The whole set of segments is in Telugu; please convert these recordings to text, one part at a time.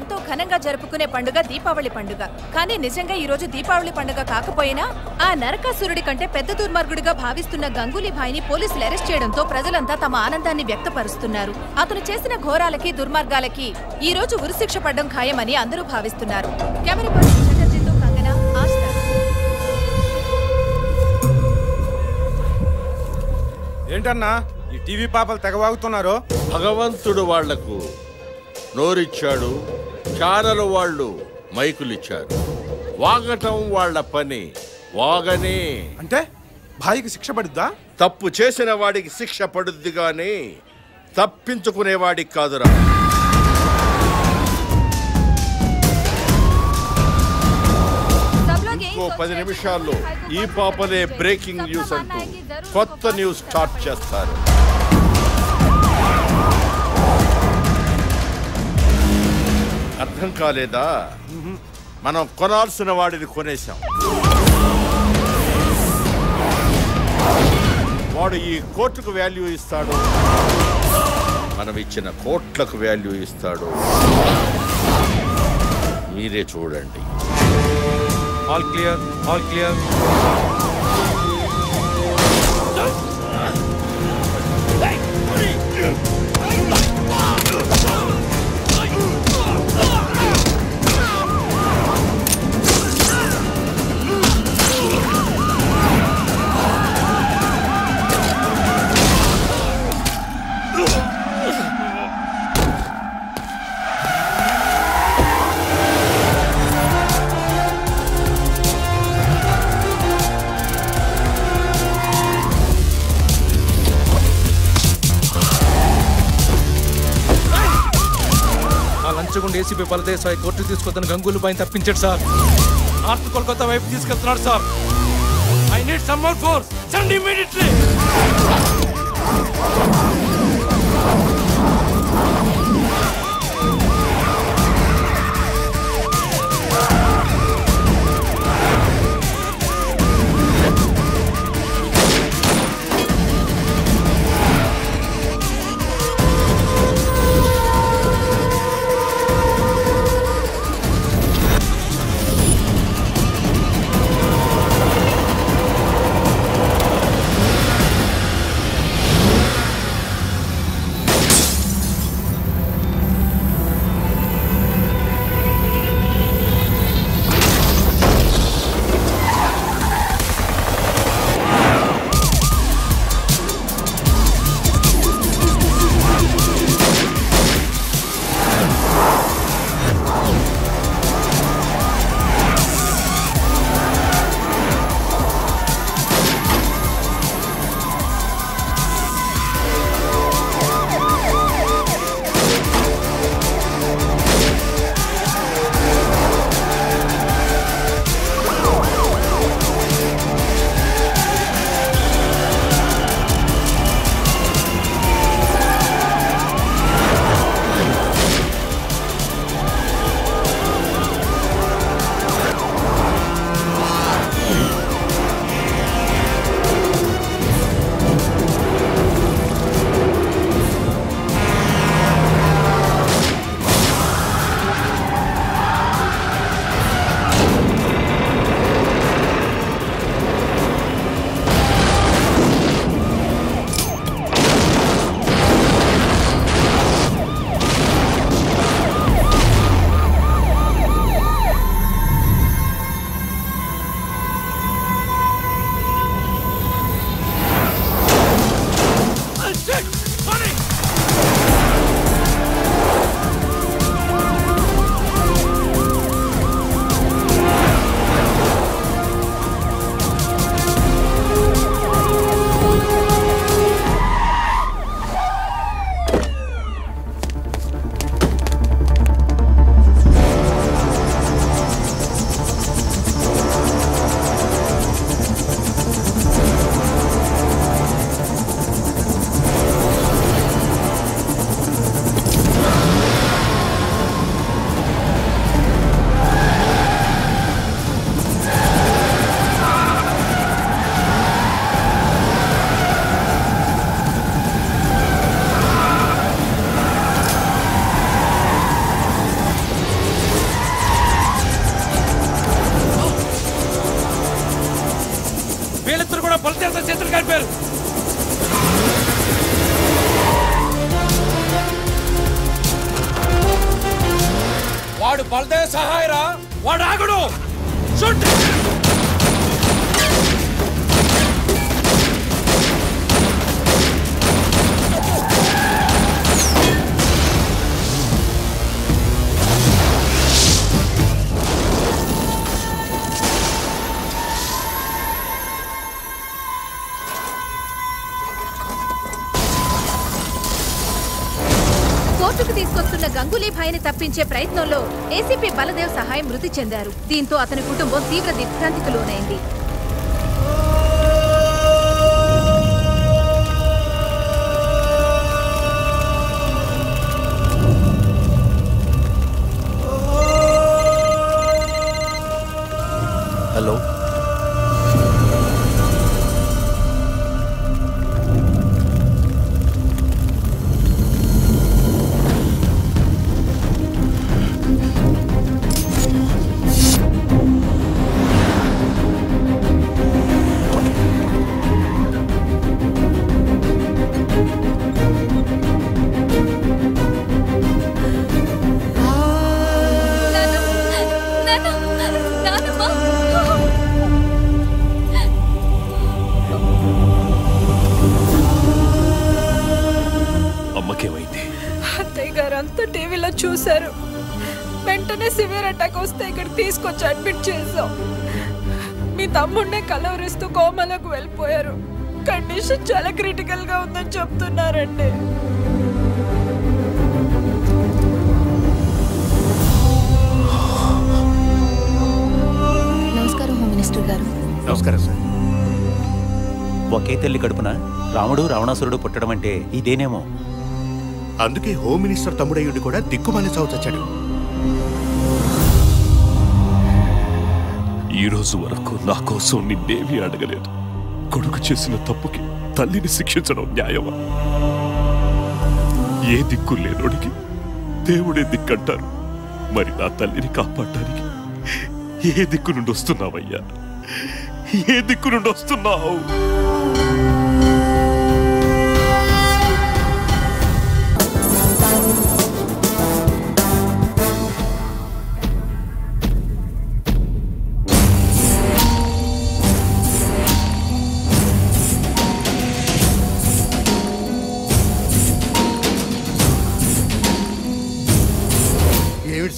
ఎంతో ఘనంగా జరుపుకునే పండుగ దీపావళి పండుగ. కానీ నిజంగా ఈ రోజు దీపావళి పండుగ కాకపోయినా ఆ నరకాసురుడి కంటే పెద్ద దుర్మార్గుడిగా భావిస్తున్న గంగూలీ భాయ్ని పోలీసులు అరెస్ట్ చేయడంతో ప్రజలంతా తమ ఆనందాన్ని వ్యక్తపరుస్తున్నారు. అతను చేసిన ఘోరాలకి దుర్మార్గాలకి ఈ రోజు ఉరిశిక్ష పడడం ఖాయమని అందరూ భావిస్తున్నారు. కెమెరా పర్సన్ చటర్జీతో కంగనా, ఆస్తా. ఏంటన్నా ఈ టీవీ పాపలు తెగవాగుతున్నారు? భగవంతుడు వాళ్లకు నోరిచ్చాడు, ఛానల్ వాళ్ళు మైకులిచ్చారు. వాగటం వాళ్ల పని, వాగనే. అంటే భాయికి శిక్ష పడుద్దా? తప్పు చేసిన వాడికి శిక్ష పడుద్ది గాని తప్పించుకునేవాడికి కాదురా. ఇంకో 10 నిమిషాల్లో ఈ పాపలే బ్రేకింగ్ న్యూస్ అంటూ కొత్త న్యూస్ స్టార్ట్ చేస్తారు. అర్థం కాలేదా? మనం కొనాల్సిన వాడిని కొనేశాం. వాడు ఈ కోర్టుకు వాల్యూ ఇస్తాడు, మనం ఇచ్చిన కోట్లకు వాల్యూ ఇస్తాడు. మీరే చూడండి. All clear, all clear. ACP Baladesai court తీసుకొద్దని గంగూలీ భాయ్ని తప్పించాడు సార్. నార్త్ కోల్కతా వైపు తీసుకెళ్తున్నాడు sir. I need some more force. Send immediately. వీళ్ళిద్దరు కూడా బలదేశ చేతులు కలిపారు. వాడు బలదేవ సహాయరా, వాడు ఆగడు. కోర్టుకు తీసుకొస్తున్న గంగూలీ భాయ్ని తప్పించే ప్రయత్నంలో ఏసీపీ బలదేవ్ సహాయ్ మృతి చెందారు. దీంతో అతని కుటుంబం తీవ్ర దిగ్భ్రాంతికి లోనైంది. హలో, అంతా టీవీలో చూశారు. వెంటనే సివియర్ అటాక్ వస్తే ఇక్కడ తీసుకొచ్చి అడ్మిట్ చేసాం. మీ తమ్ముడినే కలవరిస్తూ కోమలకు వెళ్ళిపోయారు. కండిషన్ చాలా క్రిటికల్ గా ఉందని చెప్తున్నారండి. నమస్కారం హోమ్ మినిస్టర్ గారు. నమస్కారం సార్. ఒకే తల్లి కడుపున రాముడు రావణాసురుడు పుట్టడం అంటే ఇదేనేమో. అందుకే హోమ్ మినిస్టర్ తమ్ముడయ్యుడు కూడా దిక్కుమాలి చావు చచ్చాడు. ఈ రోజు వరకు నా కోసం నిన్నేమీ అడగలేదు. కొడుకు చేసిన తప్పుకి తల్లిని శిక్షించడం న్యాయమా? ఏ దిక్కు లేనోడికి దేవుడే దిక్కంటారు. మరి నా తల్లిని కాపాడటానికి ఏ దిక్కు నుండి వస్తున్నావయ్యా? ఏ దిక్కు నుండి వస్తున్నావు?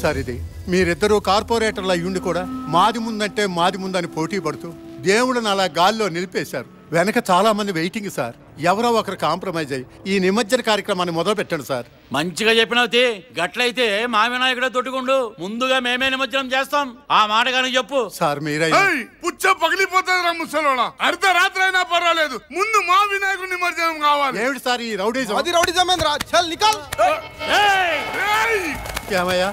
సార్ ఇది మీరిద్దరూ కార్పొరేటర్లు అయ్యుండి కూడా మాది ముందంటే మాది ముందని పోటీ పడుతూ దేవుడిని అలా గాల్లో నిలిపేశారు. వెనక చాలా మంది వెయిటింగ్ సార్. ఎవరో ఒకరు కాంప్రమైజ్ అయ్యి ఈ నిమజ్జన కార్యక్రమాన్ని మొదలు పెట్టండి సార్. మంచిగా చెప్పినవుతి. గట్లయితే మా వినాయకుడే తొట్టుకుండు. ముందుగా మేమే నిమజ్జనం చేస్తాం. ఆ మాట కానీ చెప్పు సార్. మీరే పుచ్చ పగిలిపోతుంది రా ముసలోడా. అర్ధరాత్రి అయినా పర్వాలేదు, ముందు మా వినాయకుడి నిమజ్జనం కావాలి. ఏమిటి సార్ ఈ రౌడీజం? అది రౌడీజం ఏంద్రా? చల్ నికల్. ఏమయ్యా,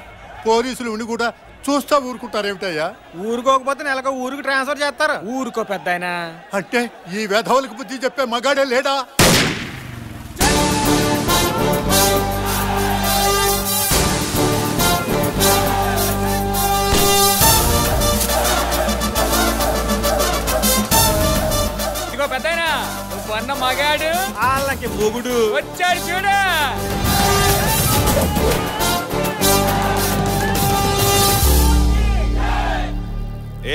పోలీసులు ఉండి కూడా చూస్తా ఊరుకుంటారేమిటయ్యా? ఊరుకోకపోతే నెలకు ఊరికి ట్రాన్స్ఫర్ చేస్తారు. ఊరుకో పెద్దాయనా. అంటే ఈ వేధవులకు బుద్ధి చెప్పే మగాడే లేడా? ఇదిగో పెద్దాయనా, నువ్వు అన్న మగాడు వాళ్ళకి మొగుడు వచ్చాడు చూడు.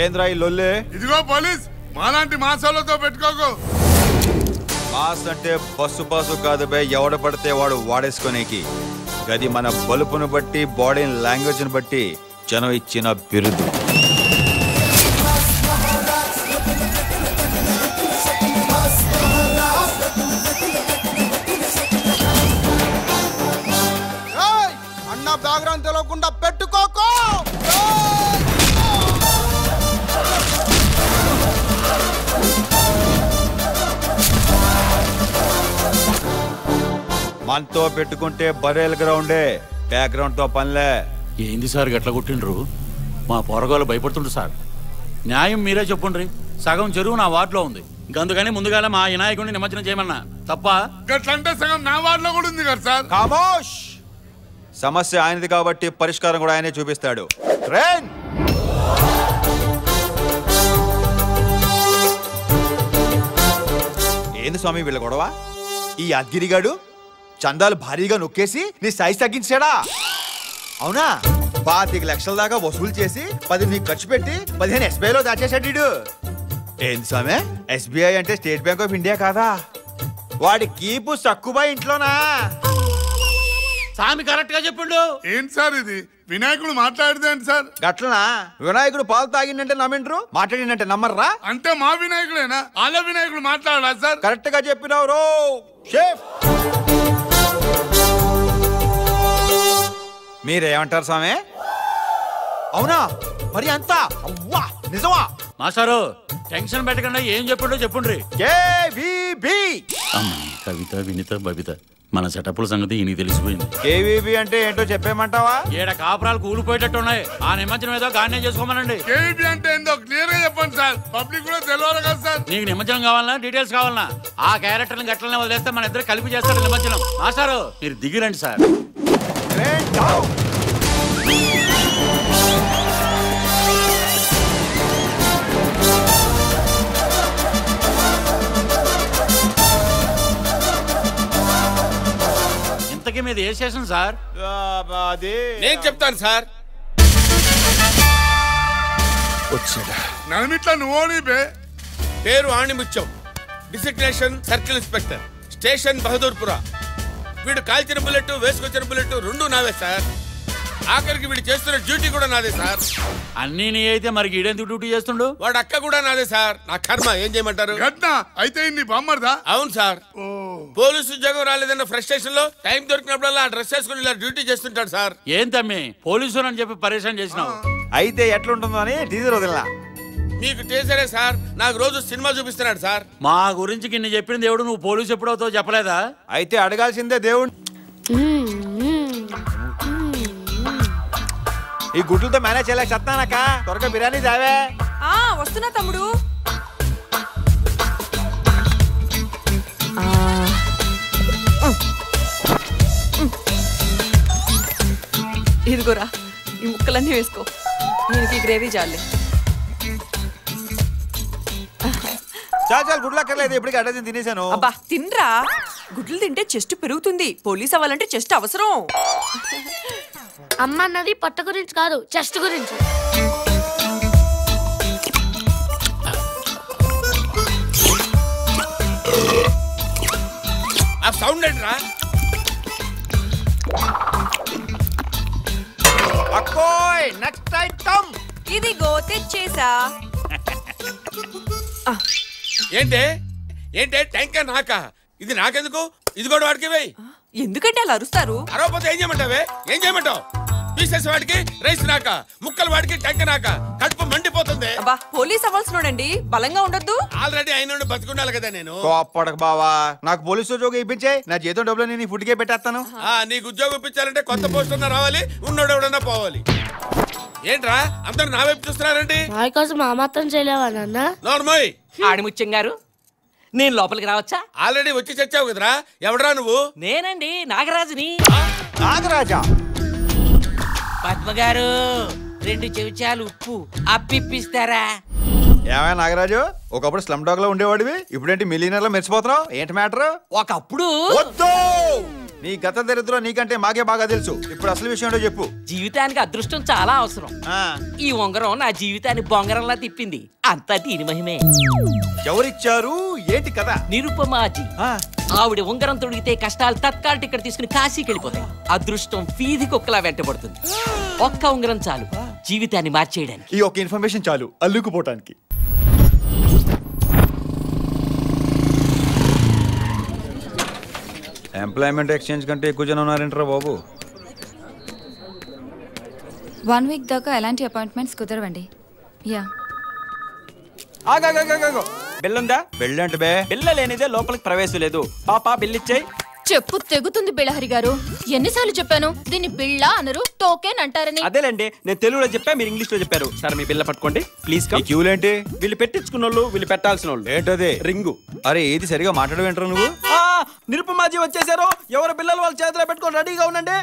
ఏంద్రా ఈ లొల్లే? ఇదిగో పోలీస్, మాలాంటి మాసాలతో పెట్టుకోకు. మాస్ అంటే బస్సు పాసు కాదు బే, ఎవడ పడితే వాడు వాడేసుకునేకి. గది మన బలుపును బట్టి, బాడీ లాంగ్వేజ్ ని బట్టి జనం ఇచ్చిన బిరుదు. అన్న బ్యాక్గ్రౌండ్ తెలియకుండా పెట్టుకోకు. మనతో పెట్టుకుంటే బరేల్ గ్రౌండే, బ్యాక్గ్రౌండ్ తో పనిలే. ఏంది సార్ గట్ల కొట్టిండ్రు? మా పోరగాళ్ళు భయపడుతుండ్రు సార్. న్యాయం మీరే చెప్పుండ్రి. సగం చెరువు నా వార్డులో ఉంది. అందుకని ముందుగాల మా వినాయకుడిని నిమజ్జనం చేయమన్నా తప్ప. గట్లంటే సగం నా వార్డులో కూడా ఉంది కదా సార్. ఖామోష్. సమస్య ఆయనది కాబట్టి పరిష్కారం కూడా ఆయనే చూపిస్తాడు. ట్రైన్ ఏంది స్వామి వీళ్ళ గొడవ? ఈ అద్గిరిగాడు చందాలు భారీగా నొక్కేసి నీ సైజ్ తగ్గించాడా? అవునా? 25 లక్షల దాకా వసూలు చేసి 10 నీకు ఖర్చు పెట్టి 15 SBIలో దాచేశాడు. ఏంది స్వామి? SBI అంటే స్టేట్ బ్యాంక్ ఆఫ్ ఇండియా కాదా? వాడి కీపు సక్కుబా ఇంట్లోనా? స్వామి కరెక్ట్ గా చెప్పిండు. ఏంటి సార్ ఇది? వినాయకుడు మాట్లాడిదేంటి సార్? గట్లనా? వినాయకుడు పాలు తాగిందంటే నమ్మిండ్రు, మాట్లాడిందంటే నమ్మర్రా? అంటే మా వినాయకుడేనా? వాళ్ళ వినాయకుడు మాట్లాడా సార్? కరెక్ట్ గా చెప్పినావు రో షేఫ్. మీరేమంటారు స్వామి? అవునా? మరి అంతా అవ్వా నిజమా? మాస్టారు టెన్షన్ పెట్టకుండా ఏం చెప్పిండో చెప్పుండ్రి. కవిత, వినిత, బబిత మన సెటప్ల సంగతి ఈయనకి తెలిసిపోయింది. కేవీబీ అంటే ఏంటో చెప్పేమంటావా? ఏడ కాపురాలు కూలిపోయేటట్టు ఉన్నాయి. ఆ నిమజ్జనం ఏదో గానే చేసుకోమనండి. కేవీబీ అంటే ఏందో క్లియర్ గా చెప్పండి సార్, పబ్లిక్ కూడా తెలియాలి కదా సార్. నీకు నిమజ్జనం కావాలన్నా డీటెయిల్స్ కావాలన్నా ఆ క్యారెక్టర్ని గట్లనే వదిలేస్తే మన ఇద్దరు కలిపి చేస్తాడు నిమజ్జనం. మాస్టారు మీరు దిగిరండి సార్. ఇంతకీ మీద ఏ స్టేషన్ సార్? నేను చెప్తాను సార్. వచ్చాడా నలమిట్ల నువ్వు పేరు Animuthyam, designation circle inspector, station Bahadurpura. వీడు కాల్చిన బుల్లెట్ వేసుకొచ్చిన బుల్లెట్ రెండు నావే సార్. ఆఖరికి వీడు చేస్తున్న డ్యూటీ కూడా నాదే సార్. అన్నీ నీ అయితే మరి ఈడెందుకు డ్యూటీ చేస్తుండు? వాడు అక్క కూడా నాదే సార్. నా కర్మ, ఏం చేయమంటారు? అయితే నీ బామ్మర్దా? అవును సార్. పోలీసు ఉద్యోగం రాలేదన్న ఫ్రస్ట్రేషన్ లో టైం దొరికినప్పుడల్లా డ్రెస్ వేసుకుని ఇలా డ్యూటీ చేస్తుంటాడు సార్. ఏం తమ్మి పోలీసు అని చెప్పి పరేషాన్ చేసినావు? అయితే ఎట్లుంటుందో అని టీజర్ వదిలా. మీకు టీజరే సార్, నాకు రోజు సినిమా చూపిస్తున్నాడు సార్. మా గురించి కిన్ని చెప్పిన దేవుడు నువ్వు పోలీసు ఎప్పుడవుతావు చెప్పలేదా? అయితే అడగాల్సిందే దేవుడు. ఈ గుడ్లతో మేనేజ్ చేయలేక చెప్తానక్క, త్వరగా బిర్యానీ దావే. వస్తున్నా తమ్ముడు. ఇదిగోరా ఈ ముక్కలన్నీ వేసుకో. దీనికి గ్రేవీ చాలే. చాలా గుడ్లు అక్కర్లేదు, ఇప్పటికి అడ్డది తినేసాను. అబ్బా తినరా, గుడ్లు తింటే చెస్ట్ పెరుగుతుంది. పోలీస్ అవ్వాలంటే చెస్ట్ అవసరం. అమ్మ అన్నది పొట్ట గురించి కాదు, చెస్ట్ గురించి. ఆ సౌండ్ ఏంట్రా? అక్కోయ్ నెక్స్ట్ ఐటమ్. ఇదిగో తెచ్చేసా. ఏంటే ఏంటే ట్యాంకర్ నాకా? ఇది నాకెందుకు? ఇది కూడా వాడికి వేయి. ఎందుకంటే అలా అరుస్తారు. అరవపోతే ఏం చేయమంటావే? ఏం చేయమంటావు? పీసెస్ వాడికి, రైస్ నాక, ముక్కలు వాడికి, ట్యాంకర్ నాక. కడుపు మండిపోతుంది. అబ్బా పోలీస్ అవ్వాల్సినోడండి, బలంగా ఉండొద్దు. ఆల్రెడీ అయిన బతుకుండాలి కదా నేను. కోప్పడక బావా, నాకు పోలీసు ఉద్యోగం ఇప్పించే. నా జీతం డబ్బులు నేను ఫుడ్ కే పెట్టేస్తాను. నీకు ఉద్యోగం ఇప్పించాలంటే కొత్త పోస్ట్ ఉన్నా రావాలి, ఉన్నోడు ఎవడన్నా పోవాలి. ఏంట్రా అందరు నా వైపు చూస్తున్నారండి? కోసం మా మాత్రం చేయలేవా నాన్న? నోర్మోయ్. ఆడిముత్యం గారు నేను లోపలికి రావచ్చా? ఆల్రెడీ వచ్చి చచ్చావు కదరా. ఎవడరా నువ్వు? నేనండి నాగరాజుని. నాగరాజా? పద్మగారు 2 చెంచాలు ఉప్పు అప్పిప్పిస్తారా? ఏమైనా నాగరాజు, ఒకప్పుడు స్లమ్ డాగ్ లో ఉండేవాడివి, ఇప్పుడేంటి మిలియనర్ లో మెరిచిపోతున్నావు? ఏంటి మ్యాటర్? ఒకప్పుడు నీ గత దరిద్రం నీకంటే మాకే బాగా తెలుసు. ఇప్పుడు అసలు విషయం ఏంటో చెప్పు. జీవితానికి అదృష్టం చాలా అవసరం. ఈ ఉంగరం నా జీవితాన్ని బొంగరంలా తిప్పింది. అంతా దీని మహిమే. ఎవరిచ్చారు? ఏంటి కదా? నిరుపమాజీ. ఆవిడ ఉంగరం తొడిగితే కష్టాలు తత్కాల టికెట్ తీసుకుని కాశీకి వెళ్ళిపోతాయి. అదృష్టం వీధి కుక్కలా వెంటబడుతుంది. ఒక్క ఉంగరం చాలు జీవితాన్ని మార్చేయడానికి. ఈ ఒక్క ఇన్ఫర్మేషన్ చాలు అల్లుకుపోవటానికి. ఎంప్లాయ్మెంట్ ఎక్స్చేంజ్ కంటే ఎక్కువ జనం ఉన్నారంటారా బాబు? 1 వీక్ దాకా ఎలాంటి అపాయింట్మెంట్స్ కుదరవండి. యా బిల్లుందా? బిల్లు అంటే బే? బిల్ల లేనిదే లోపలికి ప్రవేశం లేదు. పాపా బిల్లిచ్చాయి. చెప్పు తెగుతుంది బిళ్ళహరి గారు. ఎన్నిసార్లు చెప్పాను దీన్ని బిళ్ళ అనరు, టోకెన్ అంటారని. అదేలేండి, నేను తెలుగులో చెప్పా, మీరు ఇంగ్లీష్ లో చెప్పారు. సార్ మీ బిల్ల పట్టుకోండి ప్లీజ్. క్యూలేంటి? వీళ్ళు పెట్టించుకున్న వాళ్ళు, వీళ్ళు పెట్టాల్సిన వాళ్ళు. ఏంటది? రింగు. అరే ఏది సరిగా మాట్లాడవేంటారు నువ్వు? నిరుపమాజీ వచ్చేసారు. ఎవరు బిల్లలు వాళ్ళ చేతిలో పెట్టుకొని రెడీగా ఉండండి.